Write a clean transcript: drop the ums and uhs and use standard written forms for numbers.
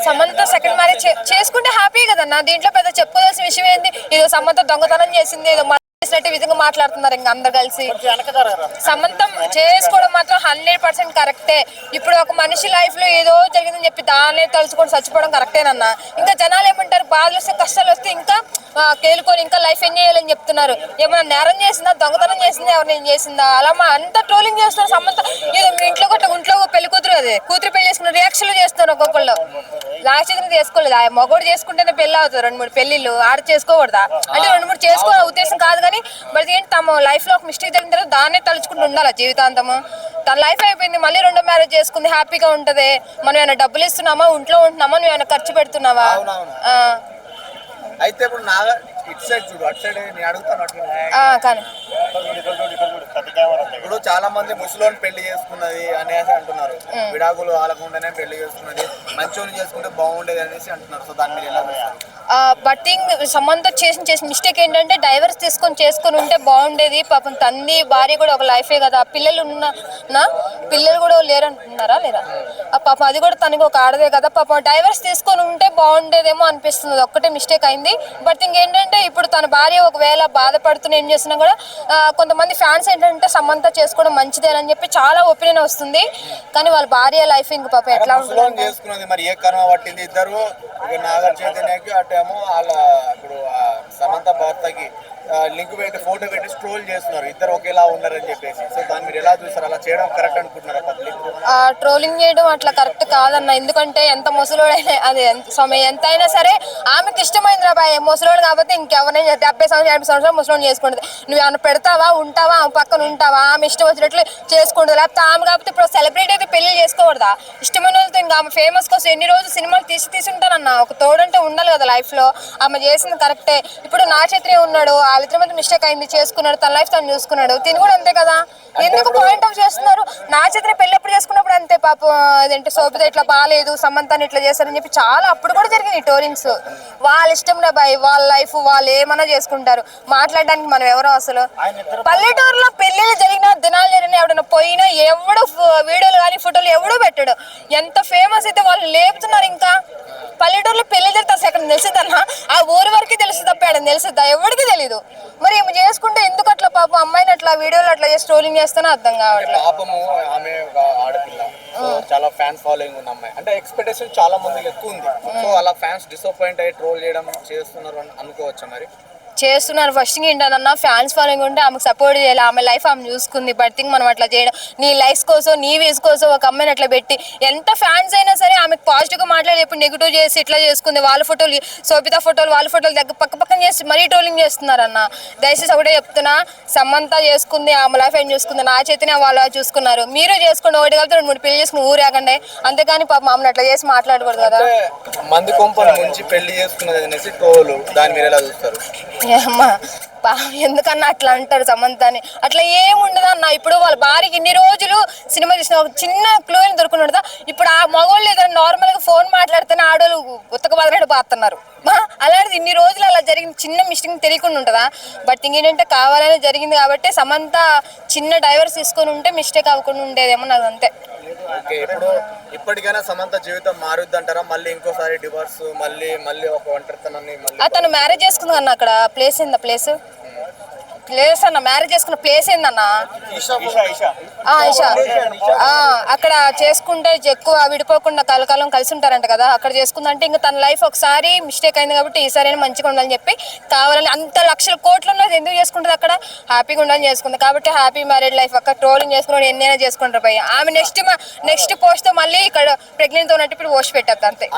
Samantha second marriage చేసుకుంటే happy కదన్నా. దీంట్లో పెద్ద చెప్పుకోవాల్సిన విషయం ఏంది? ఏదో సమంత దొంగతనం చేసింది, ఏదో చేసినట్టు విధంగా మాట్లాడుతున్నారు ఇంకా అందరు కలిసి. సమంతం చేసుకోవడం మాత్రం 100% కరెక్టే. ఇప్పుడు ఒక మనిషి లైఫ్ లో ఏదో జరిగిందని చెప్పి దాన్ని తలుచుకొని చచ్చిపోవడం కరెక్టేనన్నా. ఇంకా జనాలు ఏమంటారు, బాధలు వస్తే కష్టాలు వస్తే ఇంకా కేలుకొని ఇంకా లైఫ్ ఎంజాయ్ చేయాలని చెప్తున్నారు. ఏమైనా నేరం చేసిందా, దొంగతనం చేసిందా, ఎవరిని ఏం చేసిందా, అలా అంతా ట్రోలింగ్ చేస్తున్నారు. సమంత ఏదో మీ ఇంట్లో ఇంట్లో పెళ్లి కూతురు అదే కూతురు పెళ్లి చేసుకున్న రియాక్షన్లు చేస్తున్నారు ఒక్కొక్కళ్ళు. నాగచైతన్య చేసుకోలేదు, ఆ మగోడు చేసుకుంటేనే పెళ్లి అవుతుంది. 2-3 పెళ్లిళ్ళు ఆడ చేసుకోకూడదా అంటే 2-3 చేసుకోవాల ఉద్దేశం కాదు కానీ, మరి ఏంటి తమ లైఫ్ లో ఒక మిస్టేక్ జరిగిన తర్వాత దాన్నే తలుచుకుంటూ ఉండాలి జీవితాంతము. తన లైఫ్ అయిపోయింది, మళ్ళీ 2వ మ్యారేజ్ చేసుకుంది, హ్యాపీగా ఉంటది. మనం ఏమైనా డబ్బులు ఇస్తున్నామా, ఇంట్లో ఉంటున్నామా, నువ్వు ఏమైనా ఖర్చు పెడుతున్నావా? అయితే ఇప్పుడు ఇటు సైడ్ చూడు, అటు సైడ్ నేను అడుగుతాను. కానీ ఇప్పుడు చాలా మంది ముసలోని పెళ్లి చేసుకున్నది అనేసి అంటున్నారు, విడాకులు ఆలకుండానే పెళ్లి చేసుకున్నది, మంచోని చేసుకుంటే బాగుండేది అనేసి అంటున్నారు. సో దాని మీద ఎలా చూస్తారు? బట్ సమంత చేసిన మిస్టేక్ ఏంటంటే డైవర్స్ చేసుకొని ఉంటే బాగుండేది. పాపం తండ్రి భార్య కూడా ఒక లైఫే కదా. పిల్లలు పిల్లలు కూడా లేరంటున్నారా లేరా? పాపం అది కూడా తనకి ఒక ఆడదే కదా. పాపం డైవర్స్ తీసుకొని ఉంటే బాగుండేదేమో అనిపిస్తుంది. ఒక్కటే మిస్టేక్ అయింది. బట్ ఇంకేంటంటే ఇప్పుడు తన భార్య ఒకవేళ బాధపడుతున్న ఏం చేస్తున్నా కూడా కొంతమంది ఫ్యాన్స్ ఏంటంటే సమంత చేసుకోవడం మంచిదేనని చెప్పి చాలా ఒపీనియన్ వస్తుంది. కానీ వాళ్ళ భార్య లైఫ్ ఇంక పాపం ఎట్లా ఉంటుంది మరి ఏ కర్మ పట్టింది ఇద్దరు నాగ చైతన్యకి అటేమో వాళ్ళ ఇప్పుడు సమంత భర్తకి లింక్ పెట్టి ఫోటో పెట్టి స్క్రోల్ చేస్తున్నారు, ఇద్దరు ఒకేలా ఉన్నారని చెప్పేసి. సో దాన్ని మీరు ఎలా చూస్తారు? అలా చేయడం కరెక్ట్ అనుకుంటున్నారా పబ్లిక్? ట్రోలింగ్ చేయడం అట్లా కరెక్ట్ కాదన్న. ఎందుకంటే ఎంత ముసలోడైనా అదే ఎంత అయినా సరే ఆమెకి ఇష్టమైంది రా బాయ్. ముసలోడు కాబట్టి ఇంకెవరైనా 70 సంవత్సరాలు 80 సంవత్సరాలు ముసలోడు చేసుకుంటుంది. నువ్వు ఏమైనా పెడతావా, ఉంటావా, ఆమె పక్కన ఉంటావా, ఆమె ఇష్టం వచ్చినట్లు చేసుకుంటుంది. లేకపోతే ఆమె కాబట్టి ఇప్పుడు సెలబ్రిటీ అయితే పెళ్లి చేసుకోకూడదా? ఇష్టమైన వాళ్ళతో ఇంకా ఆమె ఫేమస్ కోసం ఎన్ని రోజులు సినిమాలు తీసి ఉంటానన్న. ఒక తోడంటే ఉండాలి కదా లైఫ్ లో. ఆమె చేసింది కరెక్టే. ఇప్పుడు నాగచైతన్య ఉన్నాడు, వాళ్ళిద్దరి మధ్య మిస్టేక్ అయింది, చేసుకున్నాడు, తన లైఫ్ తను చూసుకున్నాడు. తిని కూడా అంతే కదా. ఎందుకు పాయింట్ ఆఫ్ చేస్తున్నారు? నాగచైతన్య పెళ్లి ఎప్పుడు చేసుకున్నప్పుడు అంతే పాపం. అదేంటి సోపిత ఇట్లా బాగాలేదు, సమంతాన్ని ఇట్లా చేస్తారని చెప్పి చాలా అప్పుడు కూడా జరిగింది టోలింగ్స్. వాళ్ళ ఇష్టం రా బాయ్, వాళ్ళ లైఫ్ వాళ్ళు ఏమన్నా చేసుకుంటారు. మాట్లాడడానికి మనం ఎవరో అసలు. పల్లెటూరులో పెళ్లిళ్ళు జరిగినా దినాలు జరిగినా ఎవడన్నా పోయినా ఎవడు వీడియోలు కానీ ఫోటోలు ఎవడో పెట్టాడు. ఎంత ఫేమస్ అయితే వాళ్ళు లేపుతున్నారు. ఇంకా పల్లెటూరులో పెళ్లి జరిగితే అసలు ఎక్కడ తెలుస్తుందన్నా? ఆ ఊరి వరకు తెలుసు తప్ప ఎక్కడ తెలుస్తుందా? ఎవరికి తెలీదు. మరి ఏమి చేసుకుంటే ఎందుకు అట్లా పాపం అమ్మాయిని అట్లా వీడియోలు అట్లా చేసి ట్రోలింగ్ చేస్తానో అర్థం కావట్లేదు. చాలా ఫ్యాన్స్ ఫాలోయింగ్ ఉన్న అమ్మాయి అంటే ఎక్స్పెక్టేషన్ చాలా మందికి ఎక్కువ ఉంది. సో అలా ఫ్యాన్స్ డిసప్పాయింట్ అయ్యి ట్రోల్ చేయడం చేస్తున్నారు అని అనుకోవచ్చా? మరి చేస్తున్నారు. ఫస్ట్ ఏంటన్నా ఫ్యాన్స్ ఫాలోయింగ్ ఉంటే ఆమెకు సపోర్ట్ చేయాలి. ఆమె లైఫ్ ఆమె చూసుకుంది. బట్ మనం అట్లా చేయడం, నీ లైఫ్ కోసం నీ వ్యూస్ కోసం ఒక అమ్మాయిని అట్లా పెట్టి ఎంత ఫ్యాన్స్ అయినా సరే ఆమెకు పాజిటివ్గా మాట్లాడి ఎప్పుడు నెగిటివ్ చేసి ఇట్లా చేసుకుంది. వాళ్ళ ఫోటోలు సోపిత ఫోటోలు వాళ్ళ ఫోటోలు దగ్గర పక్కన చేసి మరీ ట్రోలింగ్ చేస్తున్నారన్న. దయచేసి ఒకటే చెప్తున్నా, సమంత చేసుకుంది, ఆమె లైఫ్ ఏం చూసుకుంది, నా చేతినే వాళ్ళు చూసుకున్నారు. మీరు చేసుకోండి, ఒకటి కలిపి 2-3 పెళ్లి చేసుకుని ఊరేగండి. అంతేగాని పాప మామూలు అట్లా చేసి మాట్లాడకూడదు కదా. మంది కొంపల నుంచి పెళ్లి చేసుకున్నది అనేసి ట్రోల్, దాని మీరు ఎలా చూస్తారు? అమ్మా ఎందుకన్నా అట్లా అంటారు సమంతాని? అట్లా ఏముండదు అన్న. ఇప్పుడు వాళ్ళ భార్యకి ఇన్ని రోజులు సినిమా చూసిన ఒక చిన్న క్లూని దొరుకుతుండదా? ఇప్పుడు ఆ మగవాళ్ళు ఏదైనా నార్మల్గా ఫోన్ మాట్లాడితేనే ఆడవాళ్ళు ఉత్తక బదలడు బాతున్నారు. అలాంటిది ఇన్ని రోజులు అలా జరిగిన చిన్న మిస్టేక్ తెలియకుండా ఉంటుందా? బట్ ఇంకేంటంటే కావాలని జరిగింది కాబట్టి సమంత చిన్న డైవర్స్ తీసుకొని ఉంటే మిస్టేక్ అవ్వకుండా ఉండేదేమో నాకు అంతే. ఇప్పుడు ఇప్పటికైనా సమంత జీవితం మారుద్ది అంటారా? మళ్ళీ ఇంకోసారి డివోర్స్, మళ్ళీ ఒక ఒంటరితనాన్ని తను మ్యారేజ్ చేసుకుంది అన్న. అక్కడ ప్లేస్ ఏందా? ప్లేస్ అన్న మ్యారేజ్ చేసుకున్న ప్లేస్ ఏందన్నా? ఈషా. అక్కడ చేసుకుంటే ఎక్కువ విడిపోకుండా కలకాలం కలిసి ఉంటారంట కదా. అక్కడ చేసుకుందంటే ఇంకా తన లైఫ్ ఒకసారి మిస్టేక్ అయింది కాబట్టి ఈసారి మంచిగా ఉండాలని చెప్పి కావాలని అంత లక్షల కోట్లు ఉన్నది ఎందుకు చేసుకుంటుంది? అక్కడ హ్యాపీగా ఉండాలని చేసుకుంది కాబట్టి హ్యాపీ మ్యారేడ్ లైఫ్. అక్కడ ట్రోలింగ్ చేసుకుని ఎన్నైనా చేసుకుంటారు పోయి. ఆమె నెక్స్ట్ పోస్ట్ తో మళ్ళీ ఇక్కడ ప్రెగ్నెంట్ ఉన్నట్టు ఇప్పుడు పోస్ట్ పెట్టద్దు అంతే.